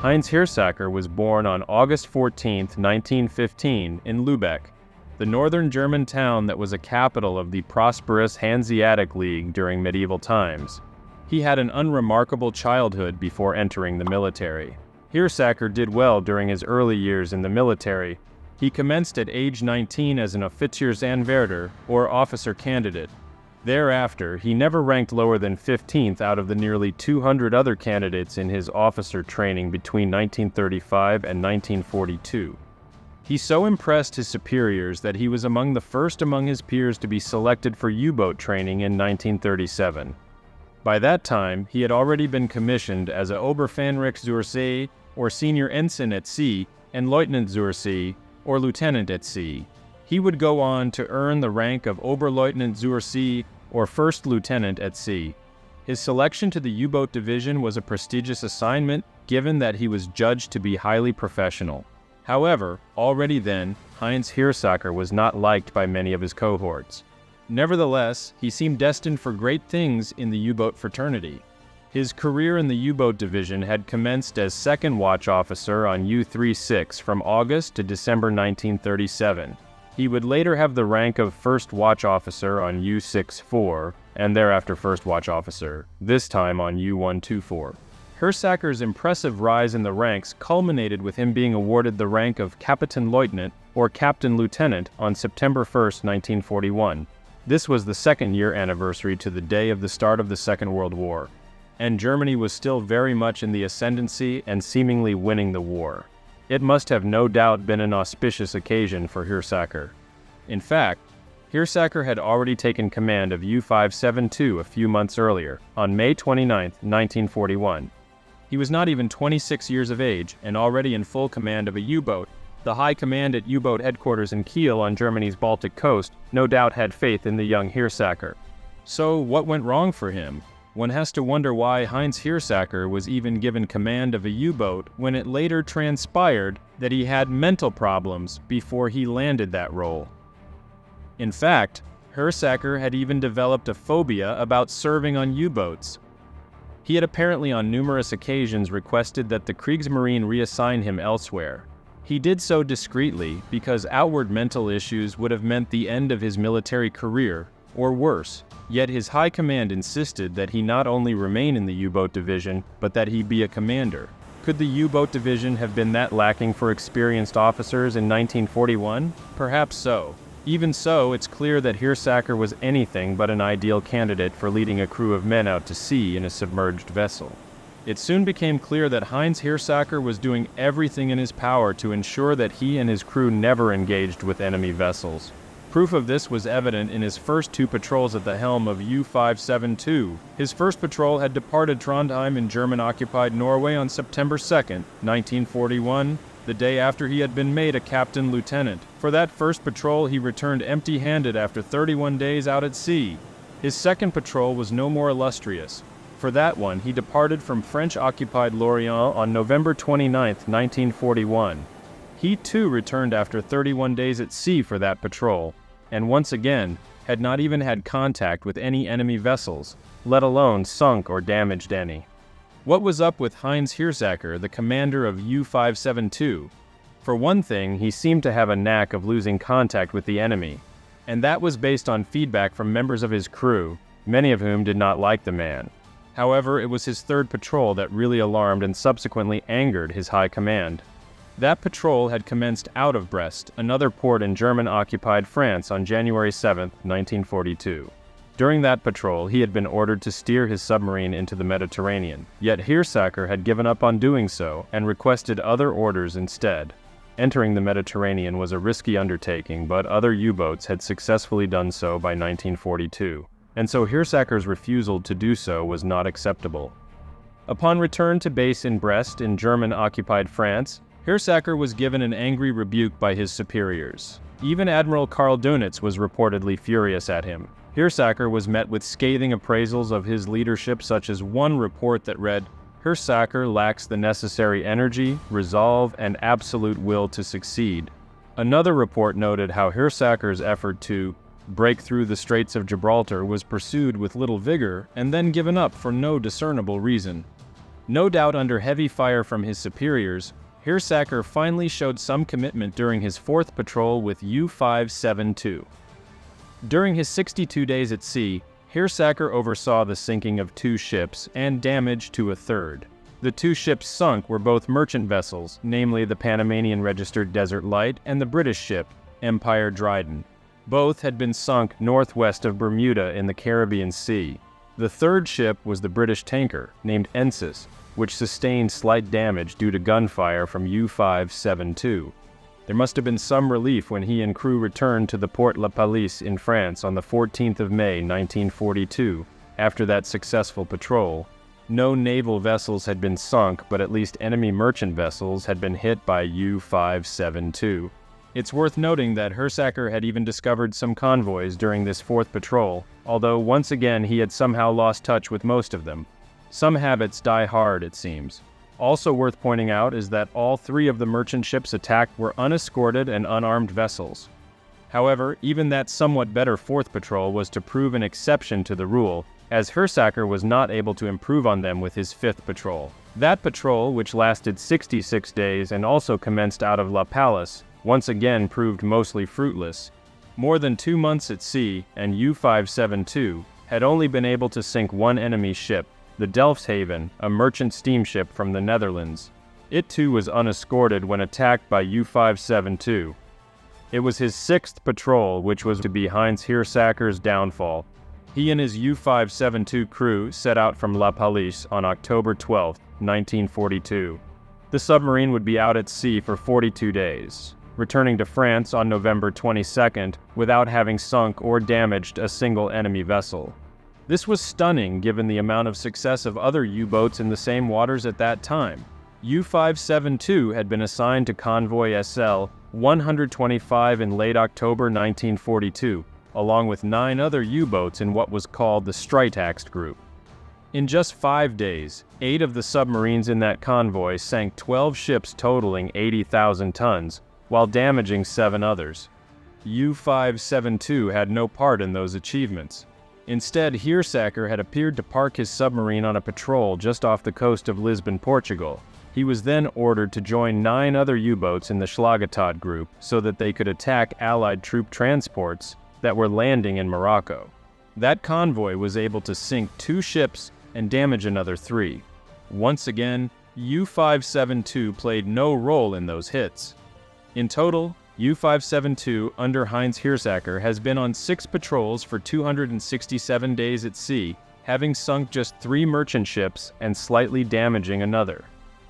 Heinz Hirsacker was born on August 14, 1915, in Lübeck, the northern German town that was a capital of the prosperous Hanseatic League during medieval times. He had an unremarkable childhood before entering the military. Hirsacker did well during his early years in the military. He commenced at age 19 as an Offiziersanwärter, or officer candidate. Thereafter, he never ranked lower than 15th out of the nearly 200 other candidates in his officer training between 1935 and 1942. He so impressed his superiors that he was among the first among his peers to be selected for U-boat training in 1937. By that time, he had already been commissioned as a Oberfähnrich zur See, or senior ensign at sea, and Leutnant zur See, or lieutenant at sea. He would go on to earn the rank of Oberleutnant zur See, or first lieutenant at sea. His selection to the U-boat division was a prestigious assignment, given that he was judged to be highly professional. However, already then, Heinz Hirsacker was not liked by many of his cohorts. Nevertheless, he seemed destined for great things in the U-boat fraternity. His career in the U-boat division had commenced as second watch officer on U-572 from August to December 1937. He would later have the rank of first watch officer on U-64, and thereafter first watch officer, this time on U-124. Hirsacker's impressive rise in the ranks culminated with him being awarded the rank of Kapitänleutnant, or Captain Lieutenant, on September 1, 1941. This was the second-year anniversary to the day of the start of the Second World War, and Germany was still very much in the ascendancy and seemingly winning the war. It must have no doubt been an auspicious occasion for Hirsacker. In fact, Hirsacker had already taken command of U-572 a few months earlier, on May 29, 1941. He was not even 26 years of age and already in full command of a U-boat. The high command at U-boat headquarters in Kiel on Germany's Baltic coast no doubt had faith in the young Hirsacker. So what went wrong for him? One has to wonder why Heinz Hirsacker was even given command of a U-boat when it later transpired that he had mental problems before he landed that role. In fact, Hirsacker had even developed a phobia about serving on U-boats. He had apparently on numerous occasions requested that the Kriegsmarine reassign him elsewhere. He did so discreetly because outward mental issues would have meant the end of his military career, or worse. Yet his high command insisted that he not only remain in the U-boat division, but that he be a commander. Could the U-boat division have been that lacking for experienced officers in 1941? Perhaps so. Even so, it's clear that Hirsacker was anything but an ideal candidate for leading a crew of men out to sea in a submerged vessel. It soon became clear that Heinz Hirsacker was doing everything in his power to ensure that he and his crew never engaged with enemy vessels. Proof of this was evident in his first two patrols at the helm of U-572. His first patrol had departed Trondheim in German-occupied Norway on September 2, 1941, the day after he had been made a captain lieutenant. For that first patrol, he returned empty-handed after 31 days out at sea. His second patrol was no more illustrious. For that one, he departed from French-occupied Lorient on November 29, 1941. He too returned after 31 days at sea for that patrol, and once again, had not even had contact with any enemy vessels, let alone sunk or damaged any. What was up with Heinz Hirsacker, the commander of U-572? For one thing, he seemed to have a knack of losing contact with the enemy, and that was based on feedback from members of his crew, many of whom did not like the man. However, it was his third patrol that really alarmed and subsequently angered his high command. That patrol had commenced out of Brest, another port in German-occupied France, on January 7, 1942. During that patrol, he had been ordered to steer his submarine into the Mediterranean, yet Hirsacker had given up on doing so and requested other orders instead. Entering the Mediterranean was a risky undertaking, but other U-boats had successfully done so by 1942, and so Hirsacker's refusal to do so was not acceptable. Upon return to base in Brest in German-occupied France, Hirsacker was given an angry rebuke by his superiors. Even Admiral Karl Dönitz was reportedly furious at him. Hirsacker was met with scathing appraisals of his leadership, such as one report that read, "Hirsacker lacks the necessary energy, resolve, and absolute will to succeed." Another report noted how Hirsacker's effort to break through the Straits of Gibraltar was pursued with little vigor and then given up for no discernible reason. No doubt under heavy fire from his superiors, Hirsacker finally showed some commitment during his 4th patrol with U-572. During his 62 days at sea, Hirsacker oversaw the sinking of 2 ships and damage to a 3rd. The 2 ships sunk were both merchant vessels, namely the Panamanian-registered Desert Light and the British ship, Empire Dryden. Both had been sunk northwest of Bermuda in the Caribbean Sea. The 3rd ship was the British tanker, named Ensis, which sustained slight damage due to gunfire from U-572. There must have been some relief when he and crew returned to the Port La Palisse in France on the 14th of May, 1942, after that successful patrol. No naval vessels had been sunk, but at least enemy merchant vessels had been hit by U-572. It's worth noting that Hirsacker had even discovered some convoys during this 4th patrol, although once again he had somehow lost touch with most of them. Some habits die hard, it seems. Also worth pointing out is that all 3 of the merchant ships attacked were unescorted and unarmed vessels. However, even that somewhat better 4th patrol was to prove an exception to the rule, as Hirsacker was not able to improve on them with his 5th patrol. That patrol, which lasted 66 days and also commenced out of La Palisse, once again proved mostly fruitless. More than 2 months at sea, and U-572 had only been able to sink 1 enemy ship, the Delfshaven, a merchant steamship from the Netherlands. It too was unescorted when attacked by U-572. It was his 6th patrol which was to be Heinz Hirsacker's downfall. He and his U-572 crew set out from La Palisse on October 12, 1942. The submarine would be out at sea for 42 days, returning to France on November 22nd without having sunk or damaged a single enemy vessel. This was stunning given the amount of success of other U-boats in the same waters at that time. U-572 had been assigned to convoy SL 125 in late October 1942, along with 9 other U-boats in what was called the Streitaxt group. In just 5 days, 8 of the submarines in that convoy sank 12 ships totaling 80,000 tons, while damaging 7 others. U-572 had no part in those achievements. Instead, Hirsacker had appeared to park his submarine on a patrol just off the coast of Lisbon, Portugal. He was then ordered to join 9 other U-boats in the Schlagetat group so that they could attack Allied troop transports that were landing in Morocco. That convoy was able to sink 2 ships and damage another 3. Once again, U-572 played no role in those hits. In total, U-572 under Heinz Hirsacker has been on 6 patrols for 267 days at sea, having sunk just 3 merchant ships and slightly damaging another.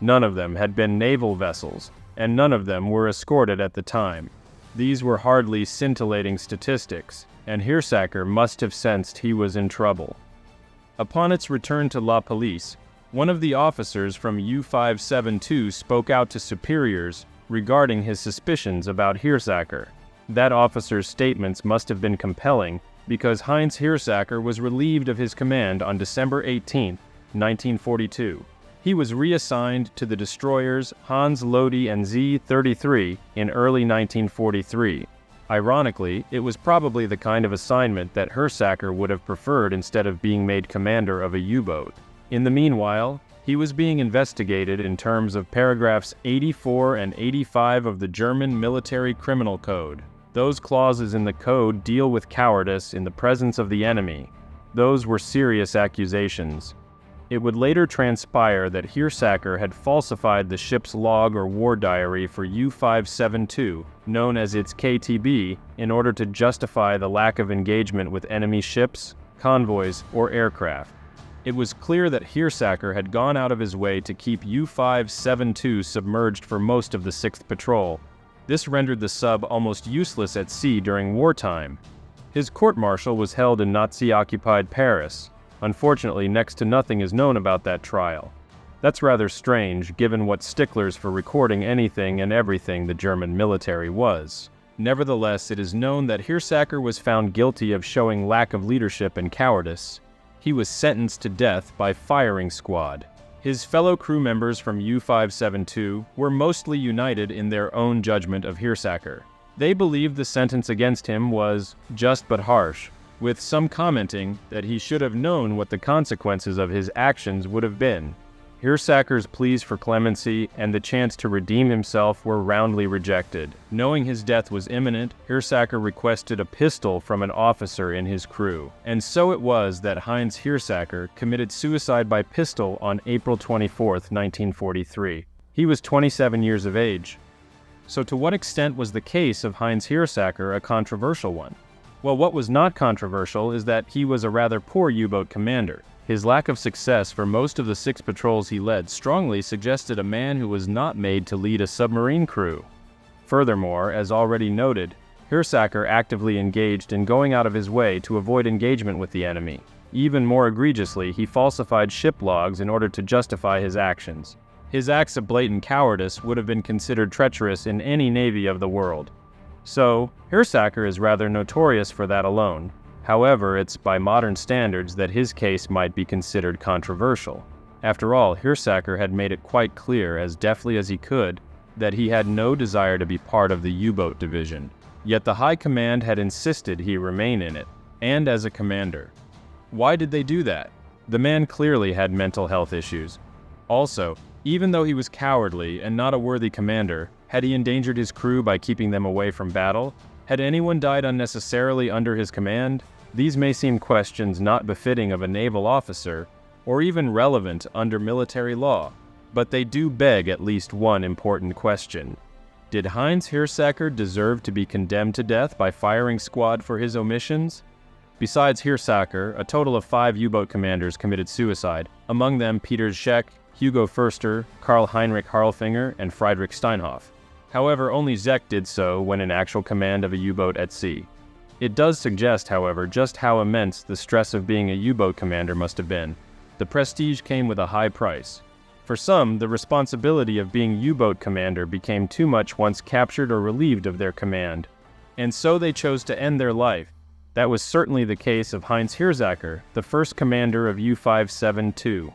None of them had been naval vessels, and none of them were escorted at the time. These were hardly scintillating statistics, and Hirsacker must have sensed he was in trouble. Upon its return to La Palisse, one of the officers from U-572 spoke out to superiors regarding his suspicions about Hirsacker. That officer's statements must have been compelling because Heinz Hirsacker was relieved of his command on December 18, 1942. He was reassigned to the destroyers Hans Lodi and Z-33 in early 1943. Ironically, it was probably the kind of assignment that Hirsacker would have preferred instead of being made commander of a U-boat. In the meanwhile, he was being investigated in terms of paragraphs 84 and 85 of the German Military Criminal Code. Those clauses in the code deal with cowardice in the presence of the enemy. Those were serious accusations. It would later transpire that Hirsacker had falsified the ship's log or war diary for U-572, known as its KTB, in order to justify the lack of engagement with enemy ships, convoys, or aircraft. It was clear that Hirsacker had gone out of his way to keep U-572 submerged for most of the 6th patrol. This rendered the sub almost useless at sea during wartime. His court-martial was held in Nazi-occupied Paris. Unfortunately, next to nothing is known about that trial. That's rather strange, given what sticklers for recording anything and everything the German military was. Nevertheless, it is known that Hirsacker was found guilty of showing lack of leadership and cowardice. He was sentenced to death by firing squad. His fellow crew members from U-572 were mostly united in their own judgment of Hirsacker. They believed the sentence against him was just but harsh, with some commenting that he should have known what the consequences of his actions would have been. Hirsacker's pleas for clemency and the chance to redeem himself were roundly rejected. Knowing his death was imminent, Hirsacker requested a pistol from an officer in his crew. And so it was that Heinz Hirsacker committed suicide by pistol on April 24, 1943. He was 27 years of age. So to what extent was the case of Heinz Hirsacker a controversial one? Well, what was not controversial is that he was a rather poor U-boat commander. His lack of success for most of the 6 patrols he led strongly suggested a man who was not made to lead a submarine crew. Furthermore, as already noted, Hirsacker actively engaged in going out of his way to avoid engagement with the enemy. Even more egregiously, he falsified ship logs in order to justify his actions. His acts of blatant cowardice would have been considered treacherous in any navy of the world. So, Hirsacker is rather notorious for that alone. However, it's by modern standards that his case might be considered controversial. After all, Hirsacker had made it quite clear, as deftly as he could, that he had no desire to be part of the U-boat division. Yet the High Command had insisted he remain in it, and as a commander. Why did they do that? The man clearly had mental health issues. Also, even though he was cowardly and not a worthy commander, had he endangered his crew by keeping them away from battle? Had anyone died unnecessarily under his command? These may seem questions not befitting of a naval officer, or even relevant under military law, but they do beg at least one important question. Did Heinz Hirsacker deserve to be condemned to death by firing squad for his omissions? Besides Hirsacker, a total of 5 U-boat commanders committed suicide, among them Peter Scheck, Hugo Förster, Karl-Heinrich Harlfinger, and Friedrich Steinhoff. However, only Zech did so when in actual command of a U-boat at sea. It does suggest, however, just how immense the stress of being a U-boat commander must have been. The prestige came with a high price. For some, the responsibility of being U-boat commander became too much once captured or relieved of their command, and so they chose to end their life. That was certainly the case of Heinz Hirsacker, the first commander of U-572.